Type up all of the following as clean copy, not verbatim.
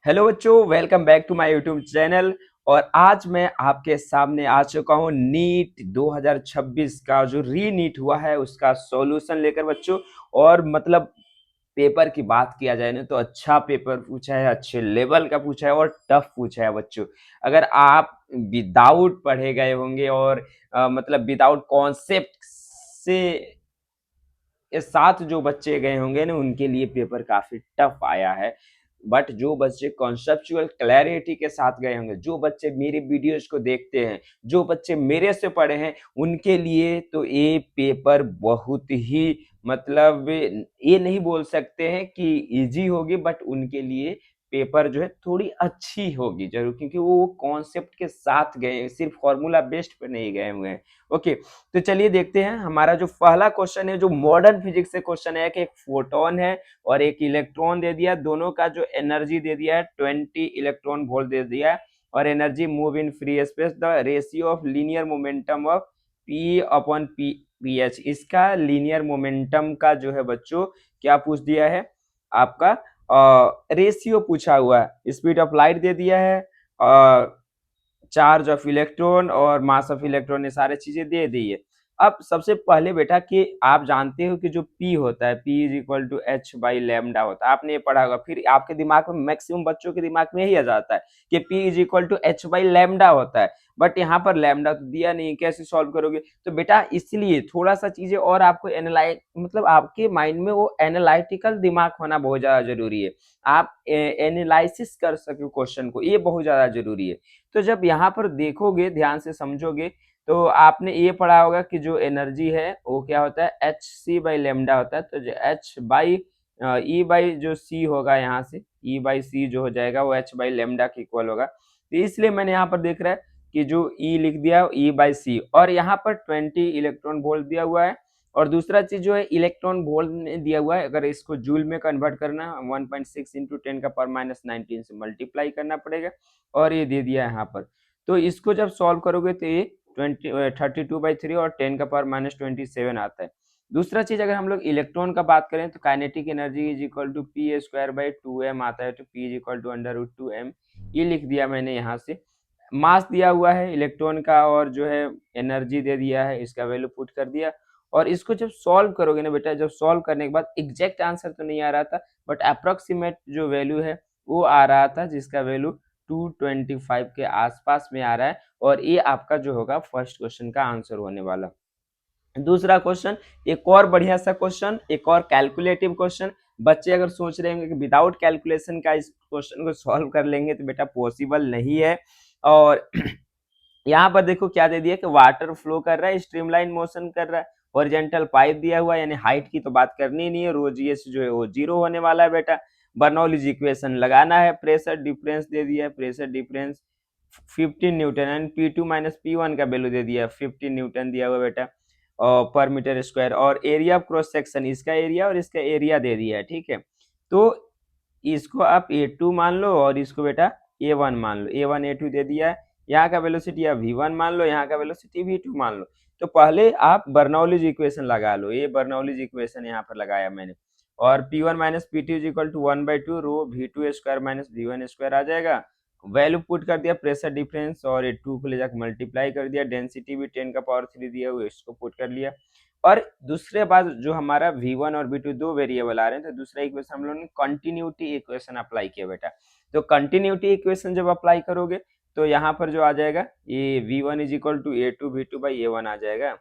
Hello बच्चों, welcome back to my YouTube channel. और आज मैं आपके सामने आ चुका हूँ नीट 2026 का जो री नीट हुआ है उसका सॉल्यूशन लेकर बच्चों। और मतलब पेपर की बात किया जाए ना तो अच्छा पेपर पूछा है, अच्छे लेवल का पूछा है और टफ पूछा है बच्चों। अगर आप विदाउट पढ़े गए होंगे और मतलब विदाउट कॉन्सेप्ट से ये साथ जो बच्चे गए होंगे ना उनके लिए पेपर काफी टफ आया है। बट जो बच्चे कॉन्सेप्चुअल क्लैरिटी के साथ गए होंगे, जो बच्चे मेरे वीडियोज को देखते हैं, जो बच्चे मेरे से पढ़े हैं, उनके लिए तो ये पेपर बहुत ही मतलब ये नहीं बोल सकते हैं कि इजी होगी, बट उनके लिए पेपर जो है थोड़ी अच्छी होगी जरूर, क्योंकि वो कॉन्सेप्ट के साथ गए हैं, सिर्फ फॉर्मूला बेस्ड पे नहीं गए हुए हैं। ओके, तो चलिए देखते हैं। हमारा जो पहला क्वेश्चन है जो मॉडर्न फिजिक्स से क्वेश्चन है कि एक फोटोन है और एक इलेक्ट्रॉन दे दिया, दोनों का जो एनर्जी दे दिया है 20 इलेक्ट्रॉन वोल्ट दे दिया है, और energy move in free space, the ratio of linear momentum of P upon P H. इसका लीनियर मोमेंटम का जो है बच्चों क्या पूछ दिया है आपका, रेशियो पूछा हुआ है। स्पीड ऑफ लाइट दे दिया है, चार्ज ऑफ इलेक्ट्रॉन और मास ऑफ इलेक्ट्रॉन, ये सारी चीजें दे दी है। अब सबसे पहले बेटा कि आप जानते हो कि जो P होता है, P is equal to H by lambda होता है, आपने ये पढ़ा होगा। फिर आपके दिमाग में, मैक्सिमम बच्चों के दिमाग में यही आ जाता है कि P is equal to H by lambda होता है। बट यहाँ पर लैम्डा तो दिया नहीं, कैसे सॉल्व करोगे? तो बेटा इसलिए थोड़ा सा चीजें और आपको एनालाइज, मतलब आपके माइंड में वो एनालिटिकल दिमाग होना बहुत ज्यादा जरूरी है। आप एनालिसिस कर सके क्वेश्चन को, ये बहुत ज्यादा जरूरी है। तो जब यहाँ पर देखोगे, ध्यान से समझोगे, तो आपने ये पढ़ा होगा कि जो एनर्जी है वो क्या होता है, एच सी बाई लेमडा होता है। तो जो एच बाई ई बाई जो सी होगा, यहाँ से ई बाई सी जो हो जाएगा वो एच बाई लेमडा के इक्वल होगा। तो इसलिए मैंने यहाँ पर देख रहा है कि जो ई लिख दिया ई बाई सी, और यहाँ पर 20 इलेक्ट्रॉन वोल्ट दिया हुआ है। और दूसरा चीज जो है इलेक्ट्रॉन वोल्ट में दिया हुआ है, अगर इसको जूल में कन्वर्ट करना 1.6 इंटू 10 का पावर माइनस 19 से मल्टीप्लाई करना पड़ेगा, और ये दे दिया है यहाँ पर। तो इसको जब सॉल्व करोगे तो ये 32/3 और 10 का पावर माइनस 27 आता है। दूसरा चीज, अगर हम लोग इलेक्ट्रॉन का बात करें तो kinetic energy is equal to P square by 2m आता है। तो P is equal to under root 2m, ये लिख दिया मैंने यहाँ से। मास दिया हुआ है इलेक्ट्रॉन का और जो है एनर्जी दे दिया है, इसका वैल्यू पुट कर दिया। और इसको जब सॉल्व करोगे ना बेटा, जब सॉल्व करने के बाद एग्जैक्ट आंसर तो नहीं आ रहा था, बट अप्रोक्सीमेट जो वैल्यू है वो आ रहा था, जिसका वैल्यू 225 के आसपास में आ रहा है। और ये आपका जो होगा फर्स्ट क्वेश्चन का आंसर होने वाला। दूसरा क्वेश्चन, एक और बढ़िया सा क्वेश्चन, एक और कैलकुलेटिव क्वेश्चन। बच्चे अगर सोच रहे होंगे कि विदाउट कैलकुलेशन का इस क्वेश्चन को सॉल्व कर लेंगे, तो बेटा पॉसिबल नहीं है। और यहाँ पर देखो क्या दे दिया कि वाटर फ्लो कर रहा है, स्ट्रीमलाइन मोशन कर रहा है, हॉरिजॉन्टल पाइप दिया हुआ है, यानी हाइट की तो बात करनी नहीं है, रो जीएस जो है वो 0 होने वाला है बेटा। बर्नौलीज इक्वेशन लगाना है, प्रेशर डिफरेंस दे दिया है, pressure difference 15 Newton, and P2 minus P1 का वैल्यू दे दिया है 15 न्यूटन दिया हुआ बेटा पर मीटर स्क्वायर। और एरिया ऑफ क्रॉस सेक्शन, इसका एरिया और इसका एरिया दे दिया है, ठीक है। तो इसको आप A2 मान लो और इसको बेटा A1 मान लो, A1 A2 दे दिया है। यहाँ का वेलोसिटी आप V1 मान लो, यहाँ का वेलोसिटी V2 मान लो। तो पहले आप बर्नौलीज इक्वेशन लगा लो, ये बर्नौलीज इक्वेशन यहाँ पर लगाया मैंने। और P1 minus P2 is equal to 1/2 rho V2 square minus V1 square आ जाएगा। वैल्यू पुट कर दिया प्रेशर डिफरेंस, और ये 2 को ले जाकर मल्टीप्लाई कर दिया, डेंसिटी भी 10 का पावर 3 दिया हुआ, इसको पुट कर लिया। और दूसरे बात, जो हमारा V1 और V2 दो वेरिएबल आ रहे हैं, तो दूसरा इक्वेशन हम लोगों ने कंटिन्यूटी इक्वेशन अप्लाई किया बेटा। तो कंटिन्यूटी इक्वेशन जब अप्लाई करोगे तो यहाँ पर जो आ जाएगा ये V1 is equal to A2 V2 by A1 आ जाएगा।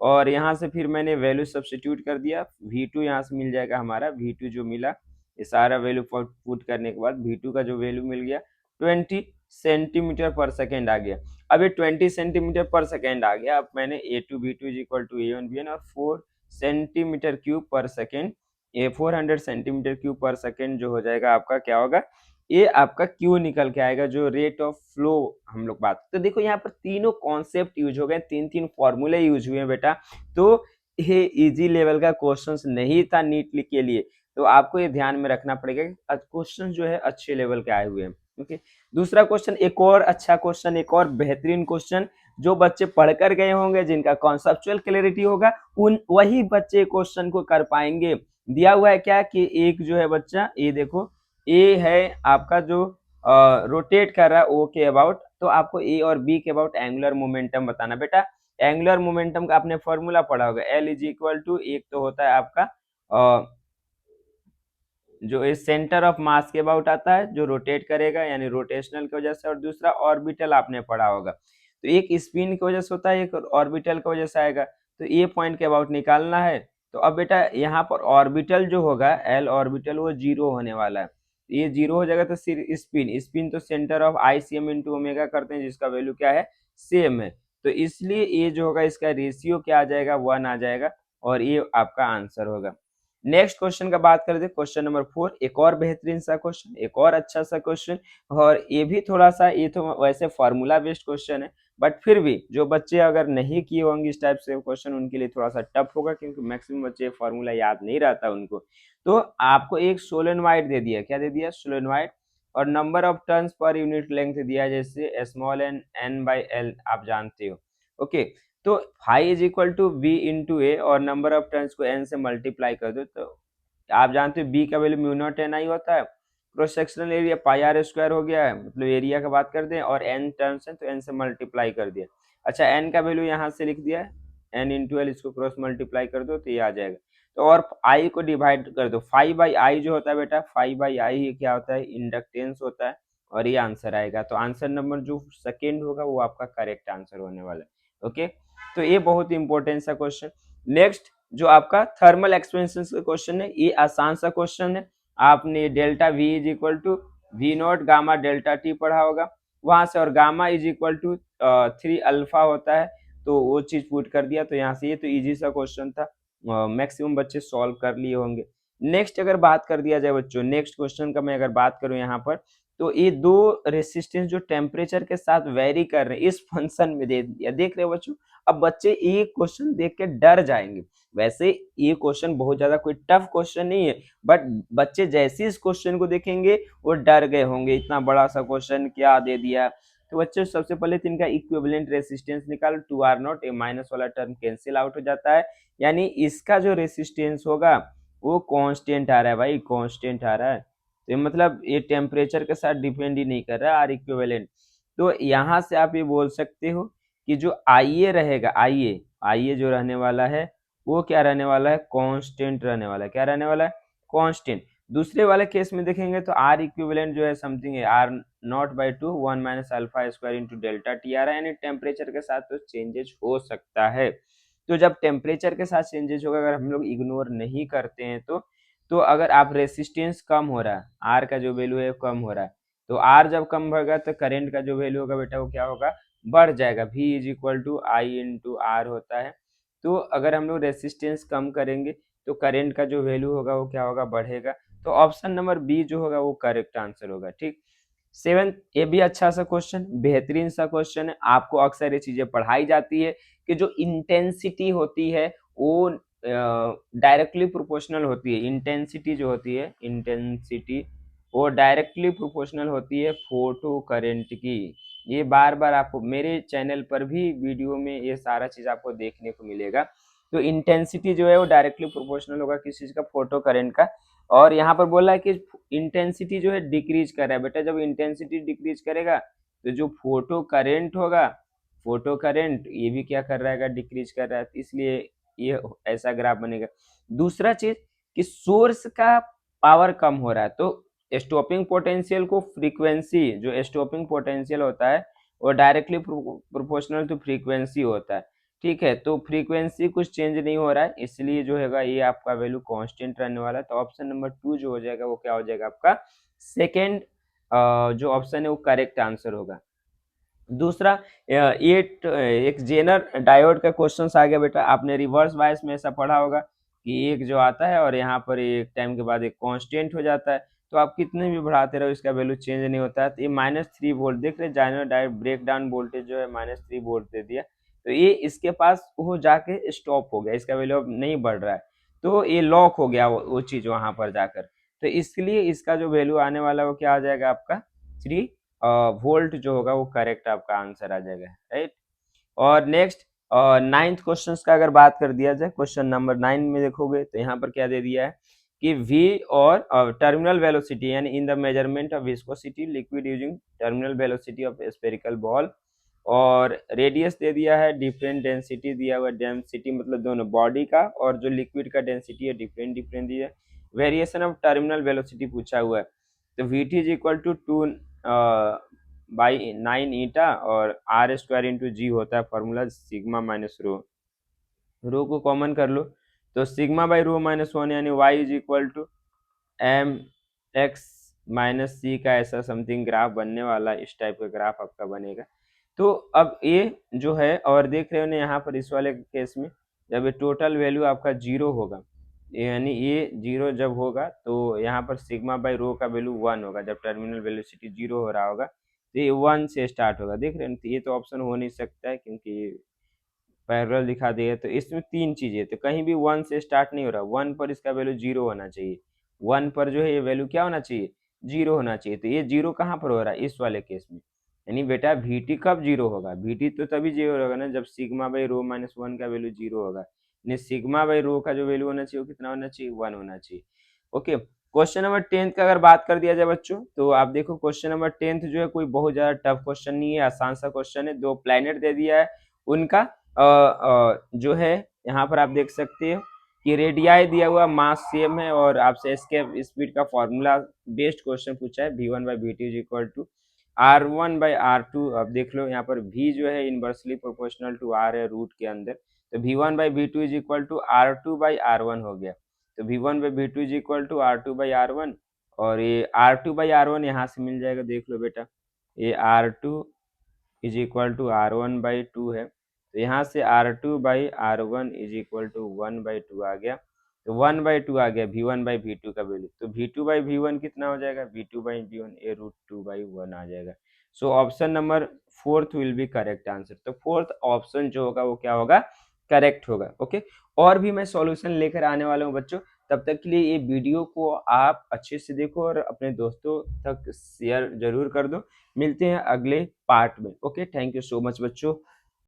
और यहाँ से फिर मैंने वैल्यू सब्स्टिट्यूट कर दिया, V2 यहाँ से मिल जाएगा हमारा, V2 जो मिला, ये सारा वैल्यू पुट करने के बाद V2 का जो वैल्यू मिल गया 20 सेंटीमीटर पर सेकेंड आ गया। अब ये 20 सेंटीमीटर पर सेकेंड आ गया। अब मैंने A2 V2 is equal to A1 B1 और 4 सेंटीमीटर क्यूब पर सेकेंड, ये 400 सेंटीमीटर क्यूब पर सेकेंड जो हो जाएगा आपका, क्या होगा, ये आपका क्यू निकल के आएगा, जो रेट ऑफ फ्लो हम लोग बात। तो देखो यहाँ पर तीनों कॉन्सेप्ट यूज हो गए, तीन तीन फॉर्मूले यूज हुए बेटा। तो ये इजी लेवल का क्वेश्चंस नहीं था नीट के लिए, तो आपको ये ध्यान में रखना पड़ेगा कि क्वेश्चन जो है अच्छे लेवल के आए हुए हैं। ओके, दूसरा क्वेश्चन, एक और अच्छा क्वेश्चन, एक और बेहतरीन क्वेश्चन, जो बच्चे पढ़कर गए होंगे, जिनका कॉन्सेप्चुअल क्लैरिटी होगा, उन वही बच्चे क्वेश्चन को कर पाएंगे। दिया हुआ है क्या कि एक जो है बच्चा, ये देखो, ए है आपका जो रोटेट कर रहा है ओ के अबाउट, तो आपको ए और बी के अबाउट एंगुलर मोमेंटम बताना। बेटा एंगुलर मोमेंटम का आपने फॉर्मूला पढ़ा होगा, एल इज इक्वल टू, एक तो होता है आपका जो इस सेंटर ऑफ मास के अबाउट आता है जो रोटेट करेगा यानी रोटेशनल की वजह से, और दूसरा ऑर्बिटल आपने पढ़ा होगा, तो एक स्पिन की वजह से होता है, एक ऑर्बिटल की वजह से आएगा, तो ये पॉइंट के अबाउट निकालना है। तो अब बेटा यहाँ पर ऑर्बिटल जो होगा एल ऑर्बिटल वो जीरो होने वाला है, ये जीरो हो जाएगा, तो सिर्फ स्पिन, स्पिन तो centre of I C M into omega करते हैं जिसका वैल्यू क्या है, सेम है, तो इसलिए ये जो होगा इसका रेशियो क्या आ जाएगा, 1 आ जाएगा, और ये आपका आंसर होगा। नेक्स्ट क्वेश्चन का बात करते हैं, क्वेश्चन नंबर 4, एक और बेहतरीन सा क्वेश्चन, एक और अच्छा सा क्वेश्चन, और ये भी थोड़ा सा, ये तो वैसे फॉर्मूला बेस्ड क्वेश्चन है, बट फिर भी जो बच्चे अगर नहीं किए होंगे इस टाइप से क्वेश्चन उनके लिए थोड़ा सा टफ होगा, क्योंकि मैक्सिमम बच्चे फॉर्मूला याद नहीं रहता उनको। तो आपको एक सोलेनोइड दे दिया, क्या दे दिया, सोलेनोइड, और number of turns per unit length दिया है, जैसे small n n by l आप जानते हो, ओके। तो phi is equal to B into A, और नंबर ऑफ टर्न्स को एन से मल्टीप्लाई कर दो, तो आप जानते हो बी का value mu naught n I होता है, cross sectional area pi R square हो गया है, मतलब एरिया का बात करते हैं, और एन टर्म्स है तो एन से मल्टीप्लाई कर दिया। अच्छा एन का वैल्यू यहाँ से लिख दिया, एन इंटू एल, इसको क्रॉस मल्टीप्लाई कर दो तो ये आ जाएगा, तो और आई को डिवाइड कर दो, फाइव बाई आई जो होता है बेटा, फाइव बाई आई क्या होता है, इंडक्टेंस होता है, और ये आंसर आएगा, तो आंसर नंबर जो सेकेंड होगा वो आपका करेक्ट आंसर होने वाला है, ओके। तो ये बहुत इंपॉर्टेंट सा क्वेश्चन। नेक्स्ट जो आपका थर्मल एक्सपेंशन का क्वेश्चन है, ये आसान सा क्वेश्चन है, आपने delta V is equal to V not gamma delta T पढ़ा होगा वहां से, और gamma is equal to 3 alpha होता है, तो वो चीज पुट कर दिया, तो यहाँ से ये तो इजी सा क्वेश्चन था, मैक्सिमम बच्चे सॉल्व कर लिए होंगे। नेक्स्ट अगर बात कर दिया जाए बच्चों, नेक्स्ट क्वेश्चन का मैं अगर बात करूं यहाँ पर, तो ये दो रेसिस्टेंस जो टेम्परेचर के साथ वेरी कर रहे हैं इस फंक्शन में दे दिया, देख रहे हो बच्चों। अब बच्चे ये क्वेश्चन देख के डर जाएंगे, वैसे ये क्वेश्चन बहुत ज्यादा कोई टफ क्वेश्चन नहीं है, बट बच्चे जैसे इस क्वेश्चन को देखेंगे वो डर गए होंगे, इतना बड़ा सा क्वेश्चन क्या दे दिया। तो बच्चों सबसे पहले तो इनका इक्विवेलेंट रेसिस्टेंस निकाल, 2R0, ये माइनस वाला टर्म कैंसिल आउट हो जाता है, यानी इसका जो रेसिस्टेंस होगा वो कांस्टेंट आ रहा है भाई, कांस्टेंट आ रहा है, तो मतलब ये टेम्परेचर के साथ डिपेंड ही नहीं कर रहा है आर इक्विवेलेंट। तो यहाँ से आप ये बोल सकते हो कि जो आई ए रहेगा, आई ए जो रहने वाला है वो क्या रहने वाला है, कांस्टेंट रहने वाला है, क्या रहने वाला है, कांस्टेंट। दूसरे वाले केस में देखेंगे तो आर इक्विवेलेंट जो है समथिंग है R naught by two 1 minus alpha square into delta T आ रहा है, यानी टेम्परेचर के साथ तो चेंजेस हो सकता है। तो जब टेम्परेचर के साथ चेंजेस होगा, अगर हम लोग इग्नोर नहीं करते हैं तो अगर आप रेसिस्टेंस कम हो रहा है, आर का जो वैल्यू है कम हो रहा है, तो आर जब कम होगा तो करंट का जो वैल्यू होगा बेटा वो क्या होगा, बढ़ जाएगा, V is equal to I into R होता है। तो अगर हम लोग रेसिस्टेंस कम करेंगे तो करंट का जो वैल्यू होगा वो क्या होगा, बढ़ेगा, तो ऑप्शन नंबर बी जो होगा वो करेक्ट आंसर होगा, ठीक। सेवन, ये भी अच्छा सा क्वेश्चन, बेहतरीन सा क्वेश्चन है, आपको अक्सर ये चीजें पढ़ाई जाती है कि जो इंटेंसिटी होती है वो डायरेक्टली प्रोपोर्शनल होती है, इंटेंसिटी जो होती है, इंटेंसिटी वो डायरेक्टली प्रोपोर्शनल होती है फोटो करंट की। ये बार बार आपको मेरे चैनल पर भी वीडियो में ये सारा चीज आपको देखने को मिलेगा। तो इंटेंसिटी जो है वो डायरेक्टली प्रोपोर्शनल होगा किस चीज का, फोटो करंट का। और यहाँ पर बोला है कि इंटेंसिटी जो है डिक्रीज कर रहा है, बेटा जब इंटेंसिटी डिक्रीज करेगा तो जो फोटो करंट होगा, फोटो करंट ये भी क्या कर रहा है, डिक्रीज कर रहा है, इसलिए ये ऐसा ग्राफ बनेगा। दूसरा चीज कि सोर्स का पावर कम हो रहा है, तो स्टॉपिंग पोटेंशियल को फ्रीक्वेंसी, जो स्टॉपिंग पोटेंशियल होता है वो डायरेक्टली प्रोपोर्शनल टू फ्रीक्वेंसी होता है, ठीक है। तो फ्रीक्वेंसी कुछ चेंज नहीं हो रहा है, इसलिए जो है ये आपका वैल्यू कांस्टेंट रहने वाला है, तो ऑप्शन नंबर 2 जो हो जाएगा वो क्या हो जाएगा आपका सेकेंड, जो ऑप्शन है वो करेक्ट आंसर होगा। दूसरा ये एक जेनर डायोड का क्वेश्चन आ गया बेटा, आपने रिवर्स बायस में ऐसा पढ़ा होगा कि एक जो आता है और यहाँ पर एक टाइम के बाद एक कांस्टेंट हो जाता है, तो आप कितने भी बढ़ाते रहो इसका वैल्यू चेंज नहीं होता है। तो ये -3 वोल्ट देख रहे, Zener diode breakdown voltage जो है -3 वोल्ट दे दिया, तो ये इसके पास वो जाके स्टॉप हो गया, इसका वैल्यू अब नहीं बढ़ रहा है, तो ये लॉक हो गया वो चीज वहां पर जाकर, तो इसलिए इसका जो वैल्यू आने वाला है वो क्या आ जाएगा आपका 3 वोल्ट जो होगा वो करेक्ट आपका आंसर आ जाएगा, राइट। और नेक्स्ट नाइन्थ क्वेश्चन का अगर बात कर दिया जाए, क्वेश्चन नंबर 9 में देखोगे तो यहाँ पर क्या दे दिया है कि v और टर्मिनल वेलोसिटी यानी in the measurement of viscosity liquid using terminal velocity of spherical ball, और रेडियस दे दिया है, डिफरेंट डेंसिटी दिया हुआ है, डेंसिटी मतलब दोनों बॉडी का और जो लिक्विड का डेंसिटी है डिफरेंट डिफरेंट दिया है, वेरिएशन ऑफ टर्मिनल वेलोसिटी पूछा हुआ है। तो V T is equal to 2/9 और आर स्क्वायर इंटू जी होता है फॉर्मूला सिग्मा माइनस रो को कॉमन कर लो, तो sigma by rho minus one यानी Y is equal to M X minus C का ऐसा समथिंग ग्राफ बनने वाला, इस टाइप का ग्राफ आपका बनेगा। तो अब ये जो है, और देख रहे हो ना यहाँ पर इस वाले केस में जब ये टोटल वैल्यू आपका जीरो होगा, यानी ये जीरो जब होगा तो यहाँ पर सिग्मा बाई रो का वैल्यू वन होगा, जब टर्मिनल वेलोसिटी जीरो हो रहा होगा तो ये वन से स्टार्ट होगा। देख रहे हैं, तो ये तो ऑप्शन हो नहीं सकता है क्योंकि पैरेलल दिखा दिया, तो इसमें तीन चीजें, तो कहीं भी वन से स्टार्ट नहीं हो रहा, वन पर इसका वैल्यू जीरो होना चाहिए, वन पर जो है ये वैल्यू क्या होना चाहिए, जीरो होना चाहिए। तो ये जीरो कहाँ पर हो रहा है, इस वाले केस में, यानी बेटा वी टी कब जीरो होगा, वी टी तो तभी जीरो होगा ना जब sigma by rho minus one का वैल्यू जीरो होगा, यानी सिग्मा बाई रो का जो वैल्यू होना चाहिए वो कितना होना चाहिए, वन होना चाहिए। ओके, क्वेश्चन नंबर 10 का अगर बात कर दिया जाए बच्चों, तो आप देखो क्वेश्चन नंबर 10 जो है कोई बहुत ज्यादा टफ क्वेश्चन नहीं है, आसान सा क्वेश्चन है। दो प्लैनेट दे दिया है, उनका जो है यहाँ पर आप देख सकते हो कि रेडियाई दिया हुआ, मास सेम है, और आपसे एस्केप स्पीड का फॉर्मूला बेस्ड क्वेश्चन पूछा है, v1 by V two is equal to r1 by r2। अब देख लो यहाँ पर v जो है इनवर्सली प्रोपोर्शनल टू r है रूट के अंदर, तो v1 by V two is equal to r2 by r1 हो गया। तो v1 by V two is equal to r2 by r1, और ये r2 बाई r1 यहाँ से मिल जाएगा, देख लो बेटा ये r2 is equal to r1 by two है, तो यहाँ से r2 by r1 is equal to 1/2 आ गया, तो 1/2 आ गया v1 बाई वी टू का वैल्यू, तो v2 बाई v1 कितना हो जाएगा, v2 by v1 a root two by one आ जाएगा। So option number fourth will be correct answer, तो फोर्थ ऑप्शन जो होगा वो क्या होगा, करेक्ट होगा। ओके, और भी मैं सॉल्यूशन लेकर आने वाला हूँ बच्चों, तब तक के लिए ये वीडियो को आप अच्छे से देखो और अपने दोस्तों तक शेयर जरूर कर दो। मिलते हैं अगले पार्ट में। Okay, thank you so much बच्चों।